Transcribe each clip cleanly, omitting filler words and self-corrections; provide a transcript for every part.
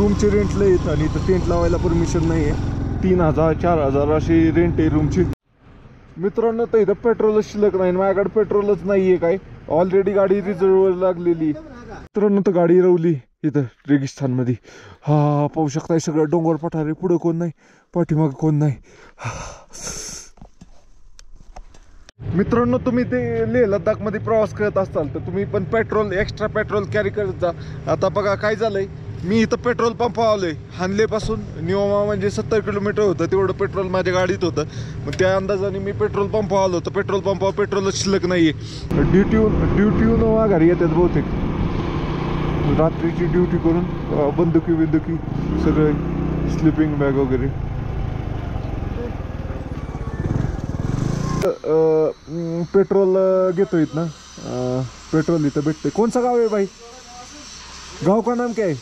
रूमचे रेंट लय आहेत आणि इथं टेंट लावायला परमिशन नाही आहे. 3000 4000 अशी रेंट आहे रूमची. मित्रांनो तर इथं पेट्रोलच शिल्लक नाही, माझ्याकडे पेट्रोलच नाही आहे काय. ऑलरेडी गाडी रिझर्ववर लागलेली. मित्रांनो तर गाडी रवली इथं रेगिस्तानमध्ये. हा पाहू शकताय सगळं डोंगर पठारे, पुढं कोण नाही पाठीमाग कोण नाही. मित्रांनो तुम्ही ते लेह लडाखमध्ये प्रवास करत असाल तर तुम्ही पण पेट्रोल एक्स्ट्रा पेट्रोल कॅरी करत जा. आता बघा काय झालंय, मी इथं पेट्रोल पंप आलोय हानलेपासून नियोमा म्हणजे 70 किलोमीटर होतं, तेवढं पेट्रोल माझ्या गाडीत होतं. मग त्या अंदाजाने मी पेट्रोल पंप आलो तर पेट्रोल पंपावर पेट्रोलच शिल्लक नाहीये. ड्युटीहून घरी येतात बहुतेक, रात्रीची ड्युटी करून बंदुकी सगळे स्लिपिंग बॅग वगैरे. पेट्रोल घेतो इथं ना, पेट्रोल इथं भेटते. कोणचं गाव आहे भाई, गाव का नाम काय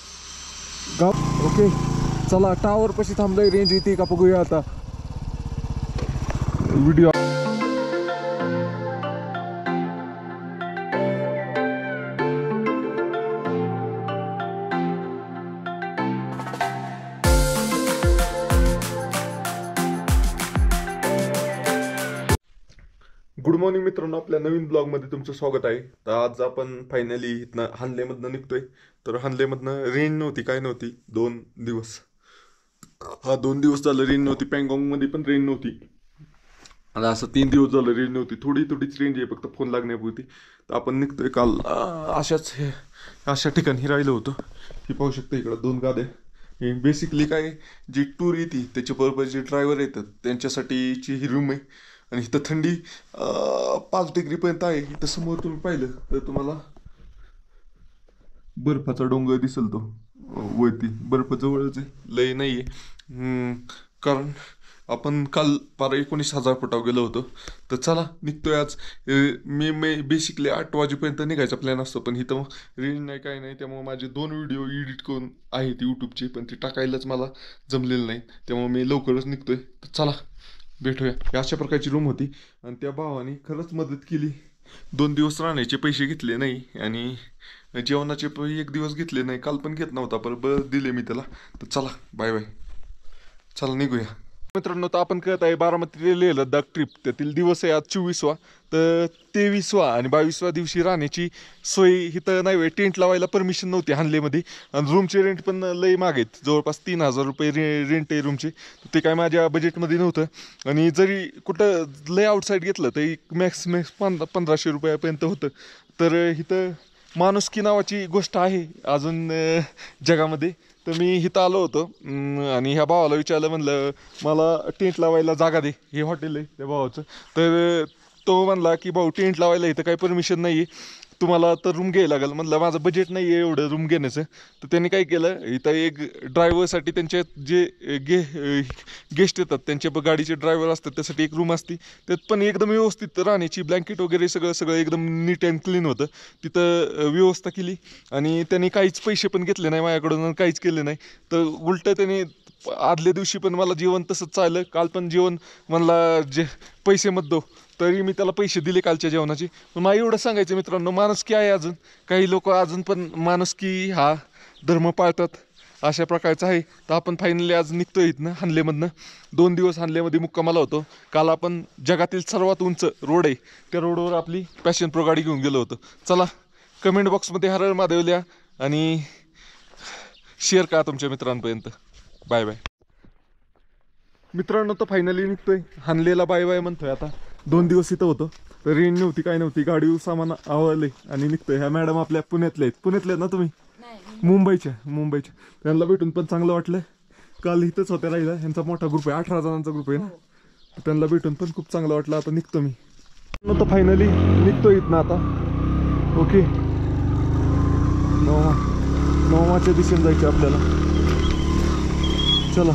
गाव? ओके चला टावर पशी थांबलोय, रेंज येते का बघूया आता व्हिडिओ. गुड मॉर्निंग मित्रांनो, आपल्या नवीन ब्लॉगमध्ये तुमचं स्वागत आहे. तर आज आपण फायनली इथनं हानलेमधनं निघतोय. तर हानलेमधनं रेंज नव्हती, काय नव्हती 2 दिवस. 2 दिवस झालं रेंज नव्हती. पँगॉंगमध्ये पण रेंज नव्हती. आता असं 3 दिवस झालं रेंज नव्हती. थोडीच रेंज आहे फक्त फोन लागण्यापुरती. तर आपण निघतोय काल अशा ठिकाणी राहिलो होतो. ही पाहू शकता इकडं 2 गाद्या. हे बेसिकली काय, जी टूर येते त्याच्याबरोबर जे ड्रायव्हर येतात त्यांच्यासाठीची ही रूम आहे. आणि इथं थंडी 5 डिग्रीपर्यंत आहे. इथं समोर तुम्ही पाहिलं तर तुम्हाला बर्फाचा डोंगर दिसेल, तो वरती बर्फ जवळच आहे, लय नाही आहे. कारण आपण काल 19,000 फुटावर गेलो होतो. तर चला निघतोय आज. मी बेसिकली 8 वाजेपर्यंत निघायचा प्लॅन असतो, पण इथं रेंज नाही काय नाही, त्यामुळे माझे 2 व्हिडिओ एडिट करून आहेत यूट्यूबचे, पण ते टाकायलाच मला जमलेलं नाही. त्यामुळे मी लवकरच निघतोय. तर चला भेटूया. अशा प्रकारची रूम होती आणि त्या भावाने खरंच मदत केली. 2 दिवस राहण्याचे पैसे घेतले नाही आणि जेवणाचे 1 दिवस घेतले नाही. काल पण घेत नव्हता, पण दिले मी त्याला. तर चला बाय बाय, चला निघूया. मित्रांनो तर आपण करत आहे बारामती लेह लडाख ट्रिप. त्यातील दिवस आहे आज 24वा. तर 23वा आणि 22वा दिवशी राहण्याची सोय इथं नाही. टेंट लावायला परमिशन नव्हती हानलेमध्ये. आणि रूमचे रेंट पण लई महाग आहेत, जवळपास 3000 रुपये रेंट आहे रूमचे. ते काय माझ्या बजेटमध्ये नव्हतं. आणि जरी कुठं लय आउटसाईड घेतलं तर मॅक्स 1500 रुपयापर्यंत होतं. तर इथं माणुसकी नावाची गोष्ट आहे अजून जगामध्ये. तर मी इथं आलो होतो आणि ह्या भावाला विचारलं, म्हणलं मला टेंट लावायला जागा दे. हे हॉटेल आहे त्या भावाचं. तर तो म्हणला की भाऊ टेंट लावायला इथं काही परमिशन नाही आहे, तुम्हाला तर रूम घ्यायला लागेल. म्हणलं माझं बजेट नाही आहे एवढं रूम घेण्याचं. तर त्यांनी काय केलं, इथं एक ड्रायव्हरसाठी त्यांच्या जे गेस्ट येतात त्यांच्या गाडीचे ड्रायव्हर असतात त्यासाठी एक रूम असते. त्यात पण एकदम व्यवस्थित राहण्याची ब्लँकेट वगैरे सगळं एकदम नीट अँड क्लीन होतं. तिथं व्यवस्था केली आणि त्यांनी काहीच पैसे पण घेतले नाही माझ्याकडून, काहीच केलं नाही. तर उलटं त्यांनी आदल्या दिवशी पण मला जेवण तसंच चाललं. काल पण जेवण म्हणला जे पैसे मत दो, तरी मी त्याला पैसे दिले कालच्या जेवणाचे. पण मला एवढं सांगायचं मित्रांनो, माणुसकी आहे अजून. काही लोक अजून पण माणुसकी हा धर्म पाळतात, अशा प्रकारचं आहे. तर आपण फायनली आज निघतोय इथनं हानलेमधनं. 2 दिवस हानलेमध्ये मुक्कामाला होतो. काल आपण जगातील सर्वात उंच रोड आहे त्या रोडवर आपली पॅशन प्रो गाडी घेऊन गेलो होतो. चला कमेंट बॉक्समध्ये हर हर महादेव लिहा आणि शेअर करा तुमच्या मित्रांपर्यंत. बाय बाय मित्रांनो. तर फायनली निघतोय हानलेला, बाय बाय म्हणतोय आता. 2 दिवस इथं होतो, तर रेंज नव्हती काय नव्हती, गाडी सामान आवडले आणि निघतोय. ह्या मॅडम आपल्या पुण्यातल्या आहेत. पुण्यातल्या ना तुम्ही? मुंबईच्या. त्यांना भेटून पण चांगलं वाटलं. काल इथंच होत्या राहिला. यांचा मोठा ग्रुप आहे, 18 जणांचा ग्रुप आहे ना. त्यांना भेटून पण खूप चांगलं वाटलं. आता निघतो मी. तर फायनली निघतोय इथनं आता. ओके नोमाच्या दिशेने जायचं आपल्याला. चला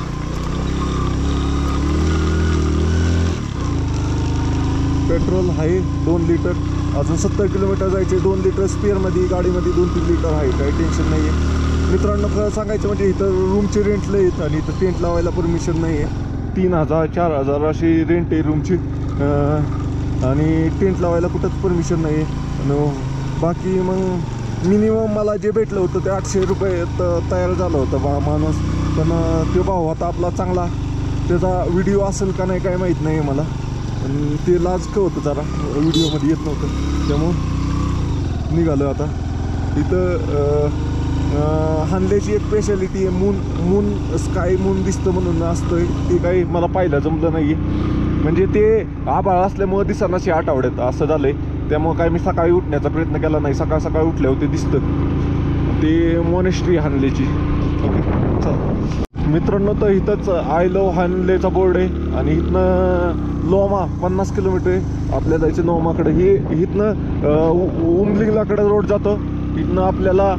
पेट्रोल आहे 2 लिटर. अजून 70 किलोमीटर जायचे. 2 लिटर स्पेअरमध्ये गाडीमध्ये 2-3 लिटर आहे, काही टेन्शन नाही आहे. मित्रांनो खरं सांगायचं म्हणजे इथं रूमचे रेंट लय आहेत आणि इथं टेंट लावायला परमिशन नाही आहे. 3000 4000 अशी रेंट आहे रूमची आणि टेंट लावायला कुठंच परमिशन नाही आहे. आणि बाकी मग मिनिमम मला जे भेटलं होतं ते 800 रुपये तयार झालं होतं माणूस. पण तो भाऊ होता आपला चांगला, त्याचा व्हिडिओ असेल का नाही काय माहीत नाही मला, पण ते लाजकं होतं जरा, व्हिडिओमध्ये येत नव्हतं. त्यामुळं निघालं आता. इथं हानलेची एक स्पेशालिटी आहे, मून स्काय मून दिसतं म्हणून असतं. ते काही मला पाहिलं जमलं नाही, म्हणजे ते आभाळ असल्यामुळं दिसनाशी आठवड्यात असं झालं आहे. त्यामुळं काय मी सकाळी उठण्याचा प्रयत्न केला नाही. सकाळी उठल्यावर ते दिसतं, ते मॉनेस्ट्री हानलेची. ओके चल मित्रांनो, तर इथंच आय लव्ह हानलेचा बोर्ड आहे आणि इथनं लोमा 50 किलोमीटर आहे आपल्या जायचं नोमाकडे. ही इथनं उमलिंगलाकडे रोड जातो. इथनं आपल्याला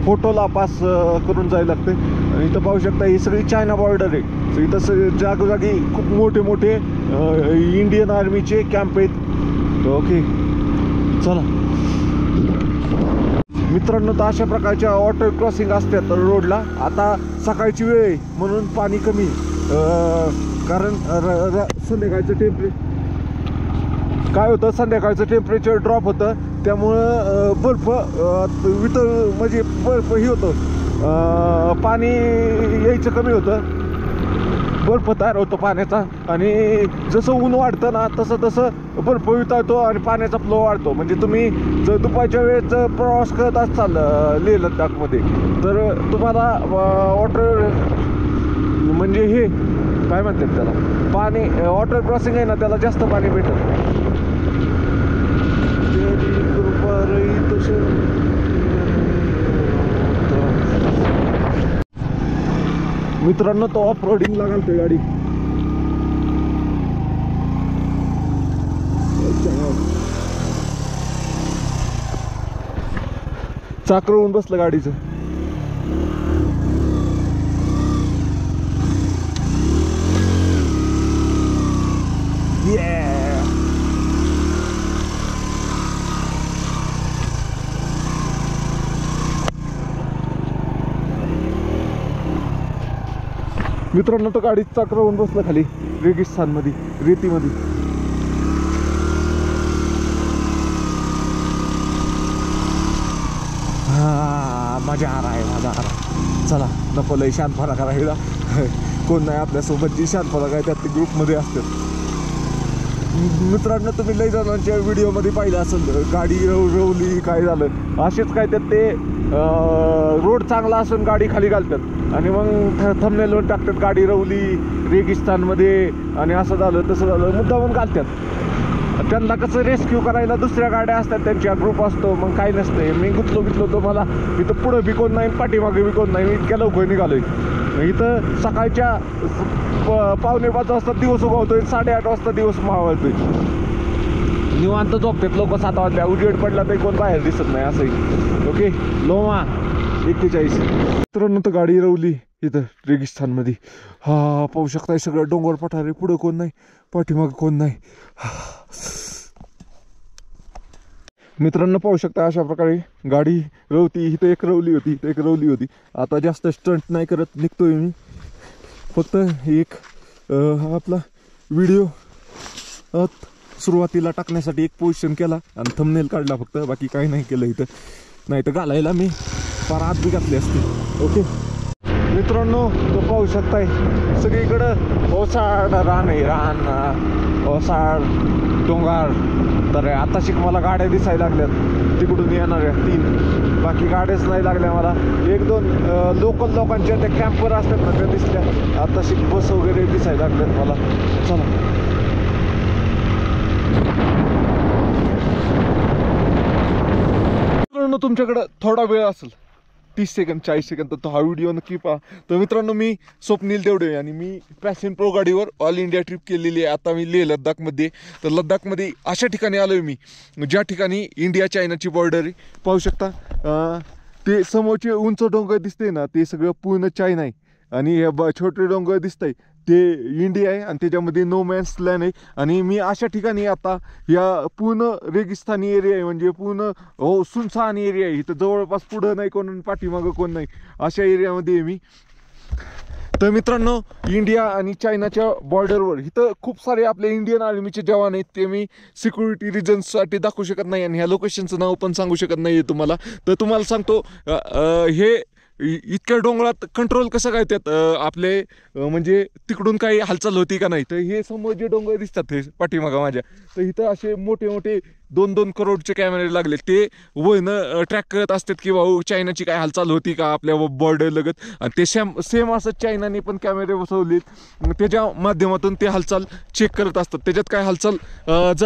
फोटोला पास करून जायला लागते. आणि इथं पाहू शकता ही सगळी चायना बॉर्डर आहे. इथं जागोजागी खूप मोठे इंडियन आर्मीचे कॅम्प आहेत. ओके चला मित्रांनो, तर अशा प्रकारच्या वॉटर क्रॉसिंग असतात रोडला. आता सकाळची वेळ आहे म्हणून पाणी कमी, कारण संध्याकाळचं काय होतं, संध्याकाळचं टेम्परेचर ड्रॉप होतं. त्यामुळं बर्फ म्हणजे बर्फ ही होतं, पाणी यायचं कमी होतं, बर्फ तयार होतो पाण्याचा. आणि जसं ऊन वाढतं ना तसं बर्फ वितळतो आणि पाण्याचा फ्लो वाढतो. म्हणजे तुम्ही जर दुपारच्या वेळेस जर प्रवास करत असाल लेह लडाखमध्ये, तर तुम्हाला वॉटर म्हणजे हे काय म्हणतात त्याला, पाणी वॉटर क्रॉसिंग आहे ना, त्याला जास्त पाणी भेटतं. मित्रांनो, तो ऑफ रोडिंगला घालतोय गाडी. चाकरवून बसलं गाडीचं. मित्रांनो, तो गाडीत चाकरवून बसलं खाली रेगिस्तानमध्ये, रेतीमध्ये. मजा आ रहा है, मजा आ रहा. चला नको लय शांतपणा करायला. कोण नाही आपल्यासोबत, जी शांतपणा काय त्यात ग्रुपमध्ये असतात. मित्रांनो, तुम्ही लय जणांच्या व्हिडिओमध्ये पाहिलं असेल, गाडी रवली काय झालं, असेच काय त्यात ते रोड चांगला असून गाडी खाली घालतात आणि मग थंबनेलवर टाकतात गाडी रवली रेगिस्तानमध्ये आणि असं झालं तसं झालं, मुद्दामून घालतात. त्यांना कसं रेस्क्यू करायला दुसऱ्या गाड्या असतात, त्यांच्या ग्रुप असतो, मग काही नसते. मी गुतलो तो मला इथं पुढं बी कोण नाही, पाठीमागे बी कोण नाही. मी इतक्या लवकर निघालोय. इथं सकाळच्या 4:45 वाजता दिवस उगवतोय, 8:30 वाजता दिवस मावळतोय. निवांत झोपतात लोक 7 वाजल्या, उजेड पडला तरी कोण बाहेर दिसत नाही असंही. ओके लोमा 41. मित्रांनो, तर गाडी रवली इथं रेगिस्तानमध्ये. हा पाहू शकताय सगळं डोंगर पठार आहे, पुढं कोण नाही, पाठीमागं कोण नाही. मित्रांनो, पाहू शकता अशा प्रकारे गाडी रवती. इथं एक रवली होती. आता जास्त स्टंट नाही करत, निघतोय मी. फक्त एक आपला व्हिडिओ सुरुवातीला टाकण्यासाठी एक पोझिशन केला आणि थंबनेल काढला फक्त, बाकी काही नाही केलं इथं. नाही तर घालायला मी फार आत बी घातली असते. ओके मित्रांनो, तो पाहू शकताय सगळीकडं ओसाड रान आहे, ओसाड डोंगर. तर आता शिक मला गाड्या दिसायला लागल्यात तिकडून येणाऱ्या 3, बाकी गाड्याच नाही लागल्या मला. 1-2 लोकांच्या त्या कॅम्पवर असतात ना, त्या दिसल्या. आता शिक बस वगैरे दिसायला लागल्यात मला. चला मित्रांनो, तुमच्याकडं थोडा वेळ असेल, 30 सेकंद 40 सेकंद, तर हा व्हिडिओ नक्की पहा. तर मित्रांनो, मी स्वप्नील देवडे आणि मी पॅशन प्रो गाडीवर ऑल इंडिया ट्रिप केलेली आहे. आता मी लेह लद्दाखमध्ये. तर लद्दाखमध्ये अशा ठिकाणी आलो आहे मी, ज्या ठिकाणी इंडिया चायनाची बॉर्डर आहे. पाहू शकता ते समोरचे उंच डोंगर दिसते ना, ते सगळं पूर्ण चायना आहे. आणि हे छोटे डोंगर दिसतंय ते इंडिया आहे आणि त्याच्यामध्ये नो मॅन्स लँड आहे. आणि मी अशा ठिकाणी आता या पूर्ण रेगिस्तानी एरिया आहे, म्हणजे पूर्ण सुनसान एरिया आहे. इथं जवळपास पुढं नाही कोण, पाठीमागं कोण नाही, अशा एरियामध्ये आहे मी. तर मित्रांनो, इंडिया आणि चायनाच्या बॉर्डरवर इथं खूप सारे आपले इंडियन आर्मीचे जवान आहेत. ते मी सिक्युरिटी रिझन्ससाठी दाखवू शकत नाही आणि ह्या लोकेशनचं नाव पण सांगू शकत नाही आहे तुम्हाला. तर तुम्हाला सांगतो हे इतक्या डोंगरात कंट्रोल कसं काय त्यात आपले म्हणजे तिकडून काही हालचाल होती का नाही. तर हे समोर जे डोंगर दिसतात हे पाठीमागा माझ्या, तर इथं असे मोठे मोठे 2-2 करोडचे कॅमेरे लागले. ते वयनं ट्रॅक करत असतात की भाऊ चायनाची काय हालचाल होती का आपल्या बॉर्डर लगत. आणि ते सेम असं चायनाने पण कॅमेरे बसवलेत. त्याच्या माध्यमातून ते हालचाल चेक करत असतात. त्याच्यात काय हालचाल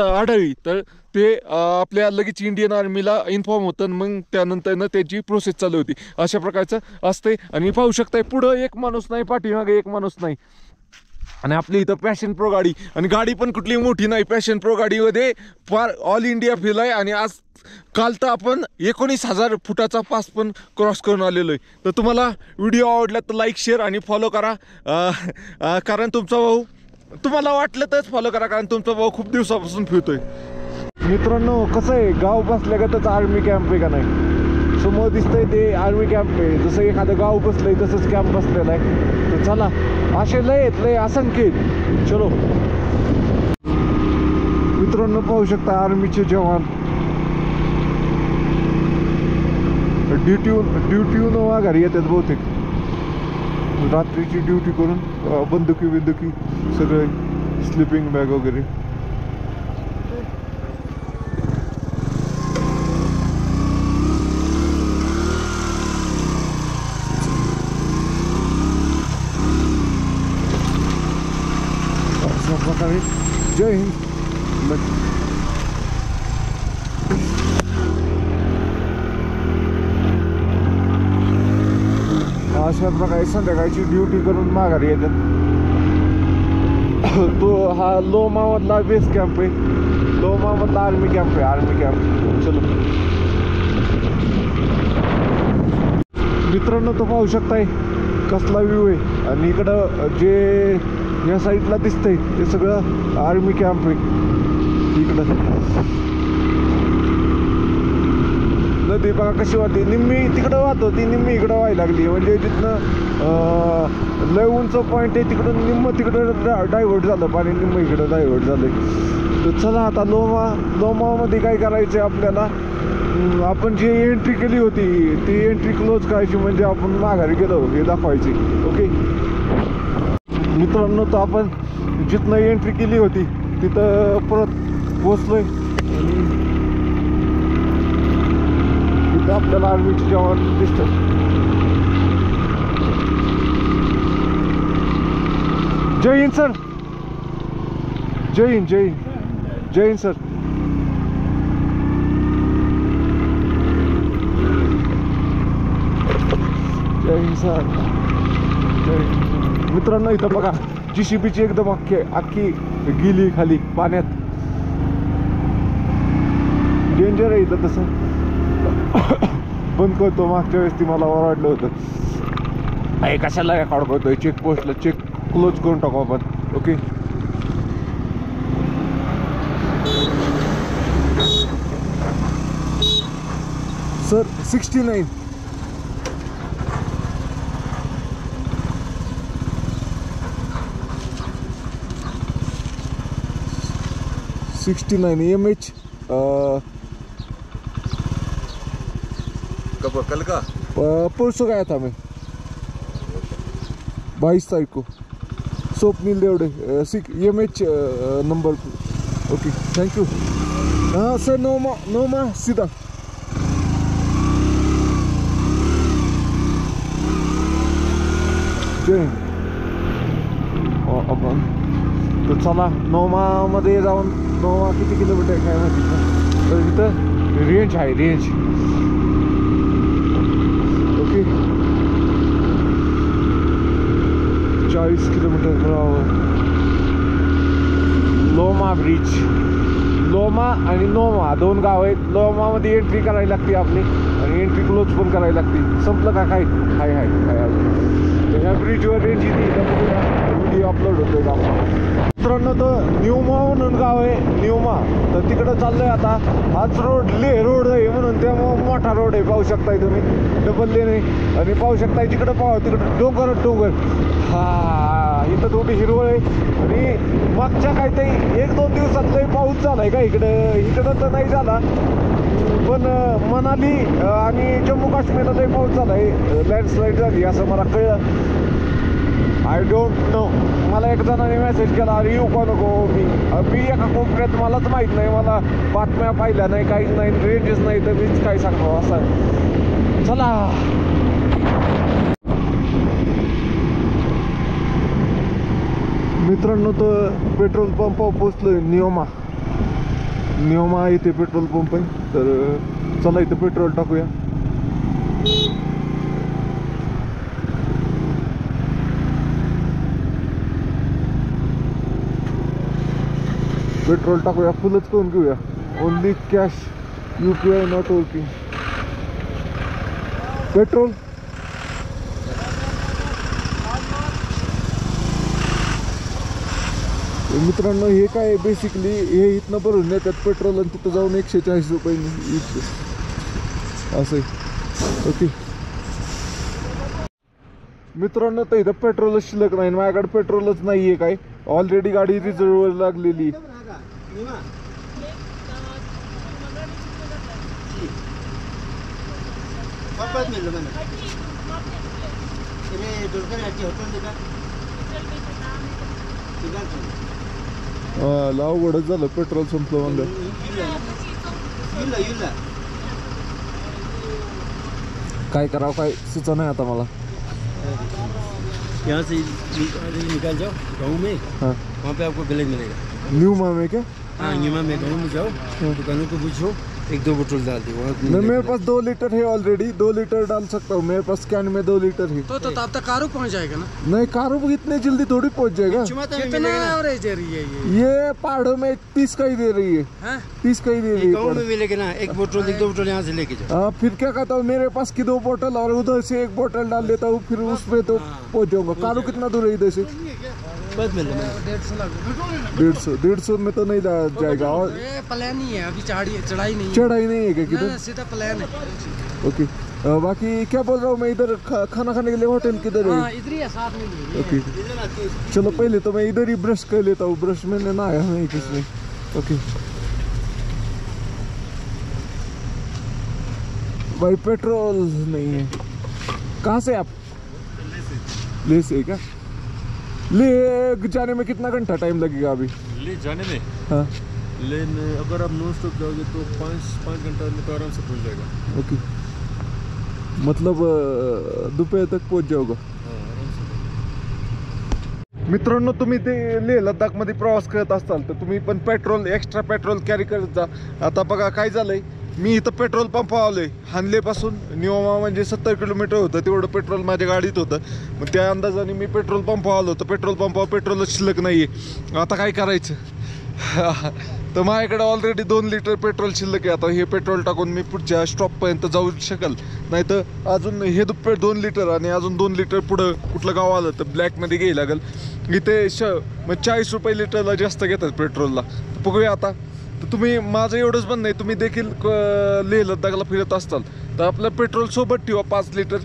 आढळली तर ते आपल्या लगेच इंडियन आर्मीला इन्फॉर्म होतं. मग त्यानंतर त्याची प्रोसेस चालू होती. अशा प्रकारचं असते. आणि पाहू शकताय पुढं एक माणूस नाही, पाठीमागे एक माणूस नाही. आणि आपली इथं पॅशन प्रो गाडी, आणि गाडी पण कुठली मोठी नाही. पॅशन प्रो गाडीमध्ये फार ऑल इंडिया फिल आहे. आणि आज काल तर आपण 19,000 फुटाचा पास पण क्रॉस करून आलेलो आहे. तर तुम्हाला व्हिडिओ आवडला तर लाईक, शेअर आणि फॉलो करा. कारण तुमचा भाऊ, तुम्हाला वाटलं तरच फॉलो करा, कारण तुमचा भाऊ खूप दिवसापासून फिरतोय. मित्रांनो, कसं आहे, गाव बसल्यागतच आर्मी कॅम्प आहे का नाही. समोर दिसतंय ते आर्मी कॅम्प आहे. जसं एखादं गाव बसलंय तसंच कॅम्प बसलेला आहे. तर चला, असे लय असंख्य आहेत. चलो मित्रांनो, पाहू शकता आर्मीचे जवान ड्युटीहून घरी येतात बहुतेक. रात्रीची ड्युटी करून बंदुकी सगळे, स्लिपिंग बॅग वगैरे. प्रकारे जय हिंद. अशा प्रकारे संध्याकाळची ड्युटी करून माघारी येतात. तो हा लोमामधला बेस कॅम्प आहे. लोमामधला आर्मी कॅम्प आहे. Army camp. चलो मित्रांनो, तो पाहू शकताय कसला व्ह्यू आहे. आणि इकडं जे या साईडला दिसतंय ते सगळं आर्मी कॅम्प आहे. इकडं नदी बघा कशी वाहते. निम्मी तिकडं वाहत होती, निम्मी इकडं व्हायला लागली. म्हणजे जिथनं लय उंच पॉईंट आहे तिकडून निम्म तिकडं डायव्हर्ट झालं पाणी, निम्म इकडं डायव्हर्ट झालंय. तर चला आता लोमामध्ये काय करायचं आपल्याला. आपण जी एंट्री केली होती ती एंट्री क्लोज करायची, म्हणजे आपण माघारी गेलो हे दाखवायची. ओके मित्रांनो, तर आपण जिथनं एंट्री केली होती तिथं परत पोचलोय. आणि तिथं आपल्याला आर्मीचे जवान दिसतात. जय हिंद सर. जय हिंद, जय हिंद, जय हिंद सर. जय हिंद सर. जय हिंद. मित्रांनो, इथं बघा JCBची एकदम अख्खी गेली खाली पाण्यात. डेंजर आहे इथं तसं. बंद करतो, मागच्या वेळेस ती मला ओरडलं होतं, कशाला काय काढतोय चेकपोस्टला. चेक क्लोज करून टाकू आपण. Okay sir. 69. MH. कल का परसों गया था मैं, 22 तारीख को. Swapnil Devade. MH number. Okay thank you. हाँ सर, नोमा सीधा. जय आपण. तर चला नोमामध्ये जाऊन, नोमा किती किलोमीटर आहे काय माहिती. तर इथं रेंज आहे, रेंज. Okay 40 kilometre. लोमा ब्रिज. लोमा आणि नोमा दोन गाव आहेत. लोमामध्ये एंट्री करायला लागते आपली, आणि एंट्री क्लोज पण करायला लागते. संपलं का काय? हाय हाय हाय. ह्या ब्रिजवर रेंज येते व्हिडिओ अपलोड होतोय का मित्रांनो. तर न्यूमा म्हणून गाव आहे न्यूमा. तर तिकडं चाललंय आता. हाच रोड लेह रोड आहे म्हणून त्यामुळं मोठा रोड आहे. पाहू शकताय तुम्ही डबल लेन आहे. आणि पाहू शकताय तिकडं पाहू तिकडं डोंगर डोंगर. हा इथं थोडी हिरवळ आहे. आणि मागच्या काहीतरी 1-2 दिवसात लय पाऊस झालाय का इकडं तर नाही झाला. पण मनाली आणि जम्मू काश्मीरला लय पाऊस झालाय. लँडस्लाईड झाली असं मला कळलं. I don't know. मला एक जणाने मेसेज केला अरे येऊ का नको. मी एका कोपऱ्यात मलाच माहीत नाही. मला बातम्या पाहिल्या नाही काहीच नाही रेंजेस नाही तर मीच काय सांगतो असं. चला मित्रांनो. तर पेट्रोल पंपावर पोचलोय न्योमा इथे पेट्रोल पंप आहे. तर चला इथं पेट्रोल टाकूया. पेट्रोल टाकूया फुलच करून घेऊया. Only cash UPI not working. Petrol मित्रांनो हे काय बेसिकली हे इथनं भरून नेतात पेट्रोल आणि तिथं जाऊन 140 रुपये असं आहे. ओके मित्रांनो. तर इथं पेट्रोलच शिल्लक नाही. माझ्याकडे पेट्रोलच नाही आहे काय. ऑलरेडी गाडी रिझर्ववर लागलेली. अवघडच झालं पेट्रोल संपलं म्हणलं. काय करावं काय सुचा नाही आता मला. यहाँ से निकाल जाओ गाँव में. हाँ वहाँ पे आपको ब्लैक मिलेगा. न्यूमा में क्या? हाँ न्यूमा में गाँव में जाओ दुकानों को पूछो 1-2 बोतल डाल दो. नहीं मेरे पास 2 लीटर है ऑलरेडी. 2 लीटर डाल सकता हूँ. मेरे पास कैन में 2 लीटर है. तो अब तक कारू पहुंच जाएगा ना. नहीं कारों में इतने जल्दी थोड़ी पहुंच जाएगा. कितना एवरेज दे रही है ये पहाड़ों में 30 का ही दे रही है. 30 का ही दे रही गाँव में है. मिलेगा ना. 1 बोतल 1-2 बोतल यहाँ से लेके जाओ. हाँ फिर क्या कहता हूँ मेरे पास की 2 बोतल और उधर से 1 बोतल डाल देता हूँ. फिर उसमें तो पहुंच जाऊंगा. कारू कितना दूर है इधर से? बस मिल 150 में तो नहीं जाएगा. और प्लान ही है अभी चढ़ाई नहीं है. चढ़ाई नहीं है क्या किधर? ना, सीधा प्लान है. ओके बाकी क्या बोल रहा हूँ मैं इधर खाना खाने के लिए होटल किधर है? हाँ इधर ही है साथ में ही है. ओके चलो पहले तो मैं इधर ही ब्रश कर लेता हूँ. ब्रश मैंने नहाया नहीं किसने. ओके भाई पेट्रोल नहीं है. कहाँ से आप? ले से क्या? ले जाने में कितना घंटा टाइम लगेगा अभी? ले जाने में हाँ लेन अगर आप नॉन स्टॉप जाओगे तो 5 घंटा में तो आराम से पहुंच जाएगा. ओके मतलब दोपहर तक पहुंच जाओगा. मित्रांनो तुम्ही ते लेह लडाखमध्ये प्रवास करत असाल तर तुम्ही पण पेट्रोल एक्स्ट्रा पेट्रोल कॅरी करत जा. आता बघा काय झालंय. मी इथं पेट्रोल पंप आलोय हानलेपासून. न्योमा म्हणजे 70 किलोमीटर होतं. तेवढं पेट्रोल माझ्या गाडीत होतं. मग त्या अंदाजाने मी पेट्रोल पंप आलो तर पेट्रोल पंपावर पेट्रोलच शिल्लक नाही आहे. आता काय करायचं. तर माझ्याकडे ऑलरेडी 2 लिटर पेट्रोल शिल्लक आहे. आता हे पेट्रोल टाकून मी पुढच्या स्टॉपपर्यंत जाऊ शकेल. नाही तर अजून हे 2 लिटर आणि अजून 2 लिटर पुढं कुठलं गाव आलं तर ब्लॅकमध्ये घ्यायला लागेल. इथे मग 40 रुपये लिटरला जास्त घेतात पेट्रोलला. बघूया आता. तर तुम्ही माझं एवढंच म्हणणं आहे तुम्ही देखील लेह लडाखला फिरत असताल तर आपलं पेट्रोल सोबत ठेवा 5 लिटर.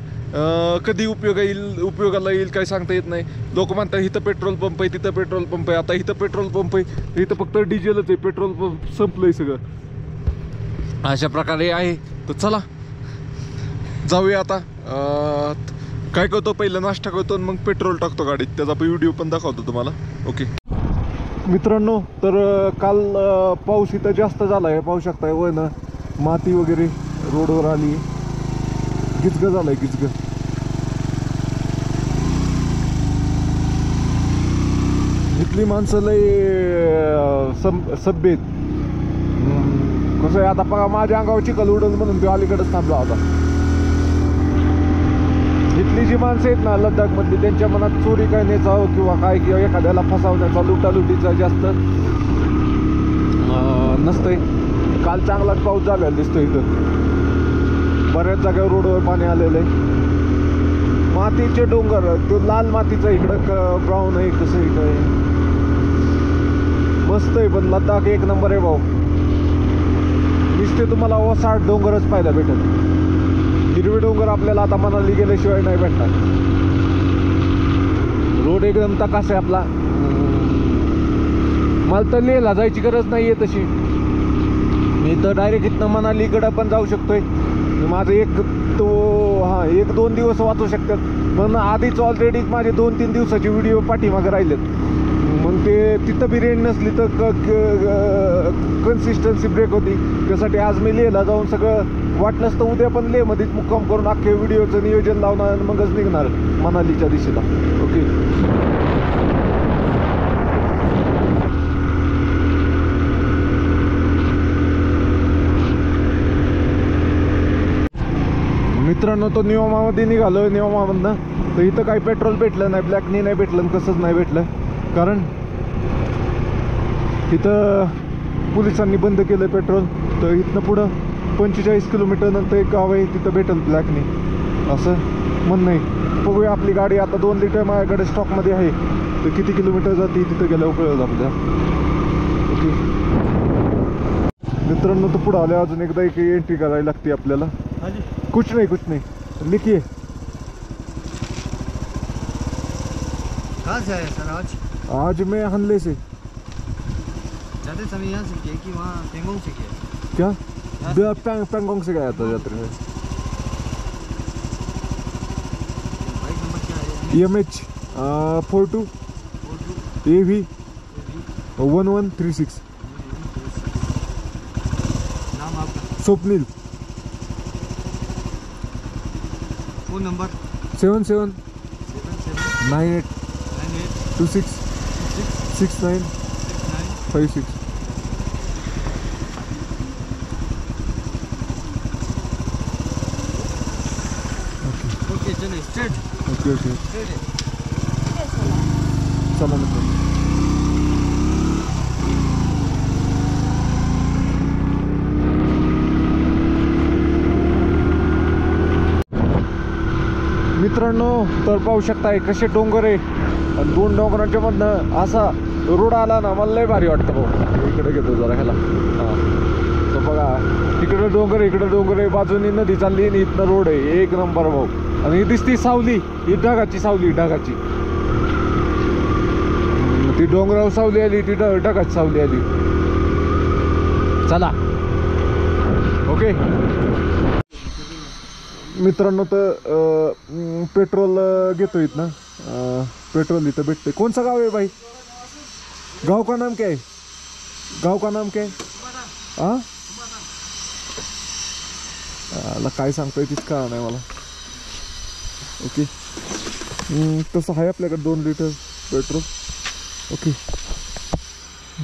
कधी उपयोगाला येईल काही सांगता येत नाही. लोक म्हणतात इथं पेट्रोल पंप आहे तिथं पेट्रोल पंप आहे. आता इथं पेट्रोल पंप आहे इथं फक्त डिझेलच आहे. पेट्रोल पंप संपलंय सगळं. अशा प्रकारे आहे. तर चला जाऊया आता. काय करतो पहिलं नाश्ता करतो आणि मग पेट्रोल टाकतो गाडीत. त्याचा व्हिडिओ पण दाखवतो तुम्हाला. ओके मित्रांनो. तर काल पाऊस इथं जास्त झाला आहे. पाहू शकताय वन माती वगैरे रोडवर आली. गिचग झालंय गिचग. इथली माणसं लय सभ्य आहेत. कसं आहे आता बघा माझ्या अंगावर चिखल उडल म्हणून तो अलीकडेच थांबला होता. इथली जी माणसं आहेत ना लडाखमधली त्यांच्या मनात चोरी करण्याचा किंवा काय किंवा एखाद्याला फसवण्याचा लुटालुटीचा जास्त नसतंय. काल चांगलाच पाऊस झालेला दिसतो. इथं बऱ्याच जागेवर रोडवर पाणी आलेलं आहे. मातीचे डोंगर, तो लाल मातीचा इकडं ब्राऊन आहे, कसं आहे काय मस्त आहे. पण लद्दाख एक नंबर आहे भाऊ. नुसते तुम्हाला ओसाड डोंगरच पाहायला भेटत. हिरवे डोंगर आपल्याला आता मनाली गेल्याशिवाय नाही भेटणार. रोड एकदम तकास आहे आपला. मला तर लेहला जायची गरज नाही आहे तशी. मी तर डायरेक्ट इथनं मनालीकडं पण जाऊ शकतोय. माझं एक दोन दिवस वाचू शकतात. पण आधीच ऑलरेडी माझे 2-3 दिवसाचे व्हिडिओ पाठीमागे राहिलेत. मग ते तिथं बी रेंज नसली तर कन्सिस्टन्सी ब्रेक होती. त्यासाठी आज मी लेहला जाऊन सगळं वाटलंच तर उद्या पण लेहमध्येच मुक्काम करून अख्खे व्हिडिओचं नियोजन लावणार आणि मगच निघणार मनालीच्या दिशेला. ओके. मित्रांनो, तो नियमामध्ये निघालो. नियमामधनं तर इथं काही पेट्रोल भेटलं नाही, ब्लॅकनी नाही भेटलं, कसंच नाही भेटलं. कारण इथं पोलिसांनी बंद केलं पेट्रोल. तर इथनं पुढं 45 किलोमीटर नंतर एक गाव आहे, तिथं भेटेल ब्लॅकनी असं म्हणणं आहे. बघूया, आपली गाडी आता 2 लिटर माझ्याकडे स्टॉकमध्ये आहे. तर किती किलोमीटर जाते तिथं गेल्यावर कळलं आपल्या. ओके मित्रांनो, तर पुढं आल्या अजून एकदा एक एंट्री करायला लागते आपल्याला. कुछ नहीं लिखिए. कहाँ से आए सर आज? आज मैं हनले से. जाते समय यहाँ से किए कि वहाँ पेंगोंग से किए? क्या पेंगोंग से गया था यात्रा में. बाइक नंबर क्या है? EMH 42 AV 1136. नाम आपका? स्वप्निल. Phone number? 77 98 98 26 69 56. ओके चलिए स्ट्रेट. ओके स्ट्रेट है. चला मित्रांनो. मित्रांनो, तर पाहू शकताय कसे डोंगर आहे. आणि 2 डोंगरांच्या मधनं असा रोड आला ना, मला लय भारी वाटतं भाऊ. इकडे घेतो जरा ह्याला. हां, तर बघा, तिकडे डोंगर आहे, इकडे डोंगर आहे, बाजूनी नदी चालली आणि इथनं रोड आहे. एक नंबर भाऊ. आणि ही दिसती सावली, ही ढगाची सावली, ढगाची. ती डोंगरावर सावली आली, ती ढगाची सावली आली. चला ओके मित्रांनो. तर पेट्रोल घेतो इथं. पेट्रोल इथं भेटते. कौन सा गाव है भाई? गाँव का नाम क्या है? गाँव का नाम क्या है? हाँ, काय सांगतोय तीच कळलं नाही मला. ओके, तसं आहे आपल्याकडे 2 लिटर पेट्रोल. ओके,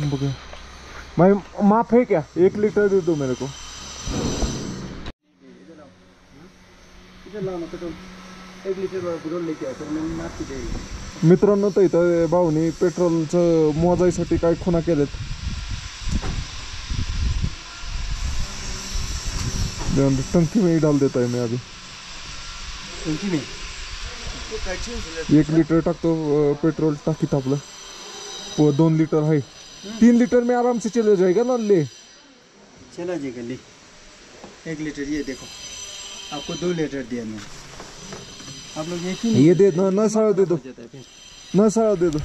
बघूया. भाई माफ है क्या? 1 लिटर दे दो मेरे को. मित्रांनो, तर इथं भाऊनी पेट्रोलचं मोजायसाठी काय खुणा केलेत. टंकी में ही डाल देता है मैं अभी. टंकी में 1 लिटर टाकतो पेट्रोल टाकीत आपलं. 2 लिटर है. 3 लिटर में आराम से चले जाएगा ना. ले चला जाएगा. ले 1 लीटर ये देखो, आपको 2 लीटर दिया मैंने. आप लोग एक ही ये दे दो, नसाळा दे दो, नसाळा दे दो.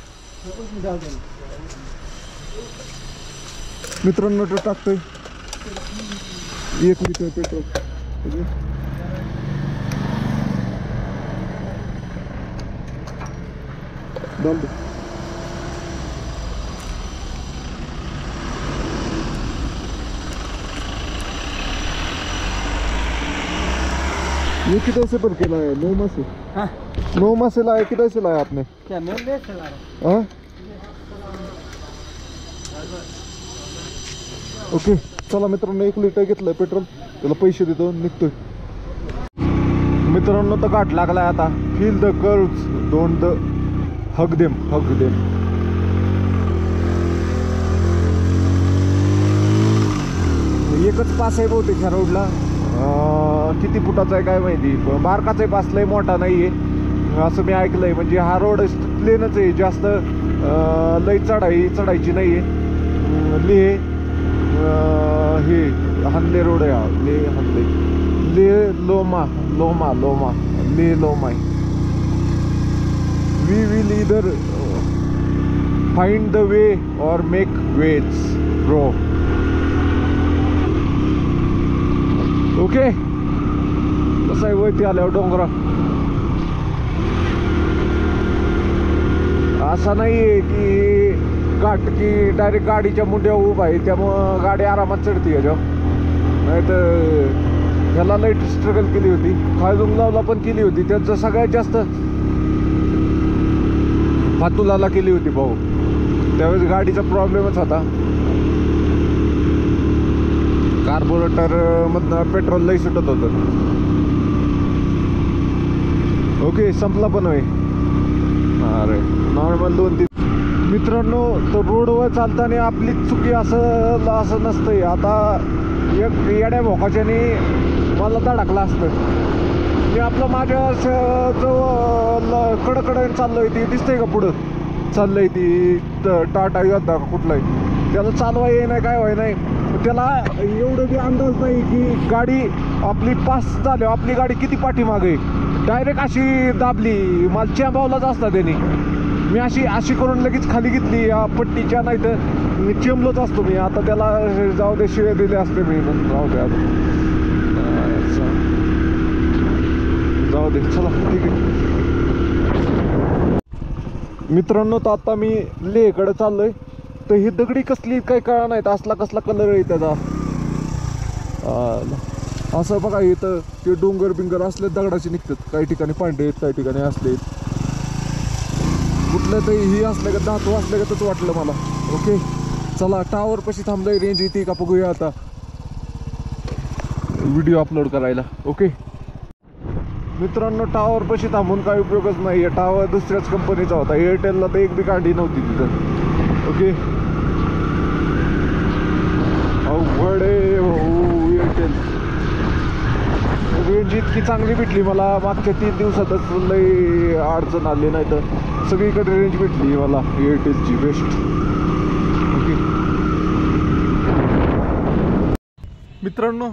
मित्रांनो, तो टाकतोय 1 लिटर पेट्रोल. डाल दो. ये किधर से भर के लाया? 9 माह से. हाँ 9 माह से लाया. किधर से लाया आपने? क्या मैं ले चला रहा हूँ. हाँ, ओके. चला मित्रांनो, 1 लिटर घेतलं पेट्रोल. त्याला पैसे देतो, निघतोय. मित्रांनो, तर घाट लागलाय आता. Feel the curves, don't the hug them, hug them. एकच पास आहे बहुतेक ह्या रोडला. किती फुटाचा आहे काय माहिती. बारकाचा पास लय मोठा नाहीये. असं मी ऐकलंय. म्हणजे हा रोड प्लेनच आहे, जास्त लई चढायची नाही आहे. लेह हे हनले रोड आहे हा, लेह हनले, लेह लोमा लेह लोमाय. वी विल इधर फाइंड द वे और मेक वेज ब्रो. ओके. कसं आहे वरती आल्यावर डोंगरा असा नाही आहे की घाट की डायरेक्ट गाडीच्या मुंड्यावर उभा आहे, त्यामुळं गाडी आरामात चढते याच्यावर. नाही तर ह्याला लई स्ट्रगल केली होती, खायजुंगलावला पण केली होती. त्यांचं सगळ्यात जास्त फातुलाला केली होती भाऊ. त्यावेळेस गाडीचा प्रॉब्लेमच होता, कार्बोरेटर मधनं पेट्रोल लई सुटत होतं. ओके, संपला पण होय. अरे नॉर्मल 2-3. मित्रांनो, तो रोडवर चालताना आपली चुकी असं नसतंय. आता एक येड्या भोकाच्याने मला धडकला असतं. मी आपलं माझ्या जो कडकडे चाललोय ती दिसतंय का, पुढं चाललंय ती टाटा योद्धा का कुठलाय, त्याला चालवा ये नाही काय व्हाय नाही. त्याला एवढं बी अंदाज नाही की गाडी आपली पास झाली, आपली गाडी किती पाठीमागे. डायरेक्ट अशी दाबली, मला चेंबावलाच असता त्यांनी. मी अशी करून लगेच खाली घेतली या पट्टीच्या, नाही तर मी चेंबलोच असतो मी. आता त्याला जाऊ दे, शिळे दिले असते मी, जाऊ दे आता, जाऊ दे, चला ठीक आहे. मित्रांनो, तर आता मी लेहकडे चाललोय. तर ही दगडी कसली काही कळा नाहीत, असला कसला कलर आहे त्याचा. असं बघा, इथं ते डोंगर बिंगर असले दगडाचे निघतात, काही ठिकाणी पांढरे आहेत, काही ठिकाणी असले आहेत. कुठलं तरी ही असलं का धातू असलं का तसं वाटलं मला. ओके, चला टावर पशी थांबलोय, रेंज येते का बघूया आता व्हिडिओ अपलोड करायला. ओके मित्रांनो, टावर पशी थांबून काही उपयोगच नाही. टावर दुसऱ्याच कंपनीचा होता, एअरटेलला तर एक बी गाडी नव्हती तिथं. ओके, अवघड आहे भाऊ एअरटेल. रेंज इतकी चांगली भेटली मला मागच्या 3 दिवसातच, लई अडचण आली. नाही तर सगळीकडे रेंज भेटली मला एअरटेलची बेस्ट. ओके मित्रांनो,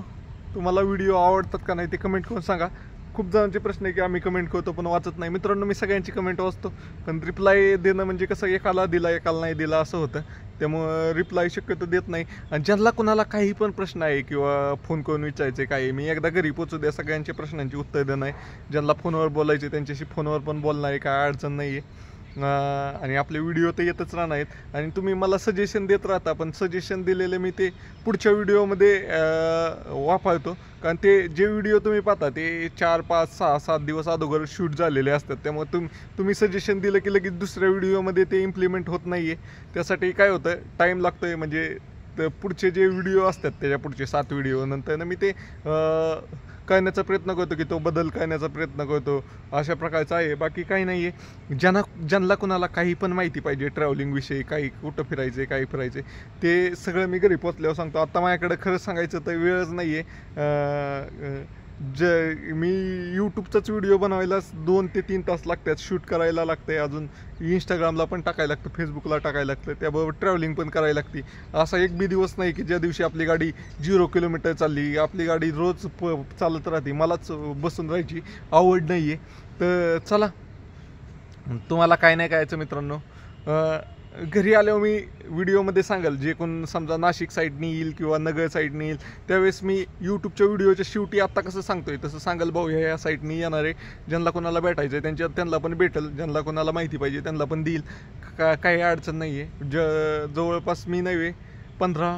तुम्हाला व्हिडिओ आवडतात का नाही ते कमेंट करून सांगा. खूप जणांचे प्रश्न आहे की आम्ही कमेंट करतो पण वाचत नाही. मित्रांनो, मी सगळ्यांची कमेंट वाचतो, पण रिप्लाय देणं म्हणजे कसं, एकाला दिला एकाला नाही दिला असं होतं. त्यामुळं रिप्लाय शक्यतो देत नाही. आणि ज्यांना कुणाला काही पण प्रश्न आहे किंवा फोन करून विचारायचे काय, मी एकदा घरी पोचू द्या, सगळ्यांच्या प्रश्नांची उत्तर देणं आहे. ज्यांना फोनवर बोलायचे त्यांच्याशी फोनवर पण बोलणं आहे, काय अडचण नाही आहे. आणि आपले व्हिडिओ तर येतच राहणार आहेत. आणि तुम्ही मला सजेशन देत राहता, पण सजेशन दिलेले मी ते पुढच्या व्हिडिओमध्ये वापरतो. कारण ते जे व्हिडिओ तुम्ही पाहता ते 4, 5, 6, 7 दिवस अगोदर शूट झालेले असतात. त्यामुळे तुम्ही सजेशन दिलं की लगेच दुसऱ्या व्हिडिओमध्ये ते इम्प्लिमेंट होत नाही आहे. त्यासाठी काय होतं, टाईम लागतो आहे. म्हणजे तर पुढचे जे व्हिडिओ असतात त्याच्या पुढचे 7 व्हिडिओ नंतर मी ते करण्याचा प्रयत्न करतो, की तो बदल करण्याचा प्रयत्न करतो. अशा प्रकारचा आहे, बाकी काही नाही आहे. ज्यांना कुणाला काही पण माहिती पाहिजे ट्रॅव्हलिंगविषयी, काही कुठं फिरायचे, काही फिरायचे, ते सगळं मी घरी पोचल्यावर सांगतो. आता माझ्याकडे खरं सांगायचं तर वेळच नाही आहे. मी यूट्यूबचाच व्हिडिओ बनवायला 2 ते 3 तास लागतात, शूट करायला लागते, अजून इंस्टाग्रामला पण टाकायला लागतं, फेसबुकला टाकायला लागतं, त्याबरोबर ट्रॅव्हलिंग पण करायला लागते. असा एक बी दिवस नाही की ज्या दिवशी आपली गाडी 0 किलोमीटर चालली. आपली गाडी रोज चालत राहते, मलाच बसून राहायची आवड नाही आहे. तर चला, तुम्हाला काय नाही करायचं मित्रांनो, घरी आल्यावर मी व्हिडिओमध्ये सांगाल. जे कोण समजा नाशिक साईडनी येईल किंवा नगर साईडनी येईल, त्यावेळेस मी यूट्यूबच्या व्हिडिओच्या शेवटी आत्ता कसं सांगतोय तसं सांगाल, भाऊ ह्या साईडनी येणार आहे, ज्यांना कोणाला भेटायचं आहे त्यांना पण भेटेल, ज्यांना कोणाला माहिती पाहिजे त्यांना पण देईल, काही अडचण नाही आहे. जवळपास मी नव्हे 15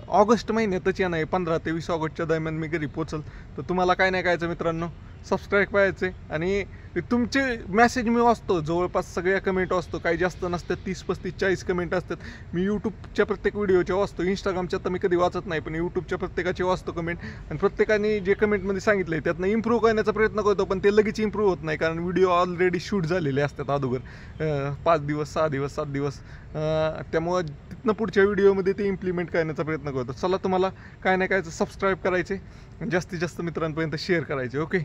ऑगस्ट महिन्यातच येणार आहे, 15 ते 20 ऑगस्टच्या दरम्यान मी घरी पोचल. तर तुम्हाला काय नाही करायचं मित्रांनो, सबस्क्राईब करायचे. आणि तुमचे मेसेज मी वाचतो, जवळपास सगळ्या कमेंट वाचतो, काही जास्त नसतात, 30, 35, 40 कमेंट असतात. मी यूट्यूबच्या प्रत्येक व्हिडिओच्या वाचतो, इंस्टाग्रामच्या तर मी कधी वाचत नाही, पण यूट्यूबच्या प्रत्येकाचे वाचतो कमेंट. आणि प्रत्येकाने जे कमेंटमध्ये सांगितलं आहे त्यातनं इम्प्रूव्ह करण्याचा प्रयत्न करतो, पण ते लगेच इम्प्रूव्ह होत नाही, कारण व्हिडिओ ऑलरेडी शूट झालेले असतात अगोदर 5 दिवस, 6 दिवस, 7 दिवस. त्यामुळं तिथनं पुढच्या व्हिडिओमध्ये ते इम्प्लिमेंट करण्याचा प्रयत्न करतो. चला, तुम्हाला काय नाही करायचं, सबस्क्राईब करायचे, जास्तीत जास्त मित्रांपर्यंत शेअर करायचे. ओके.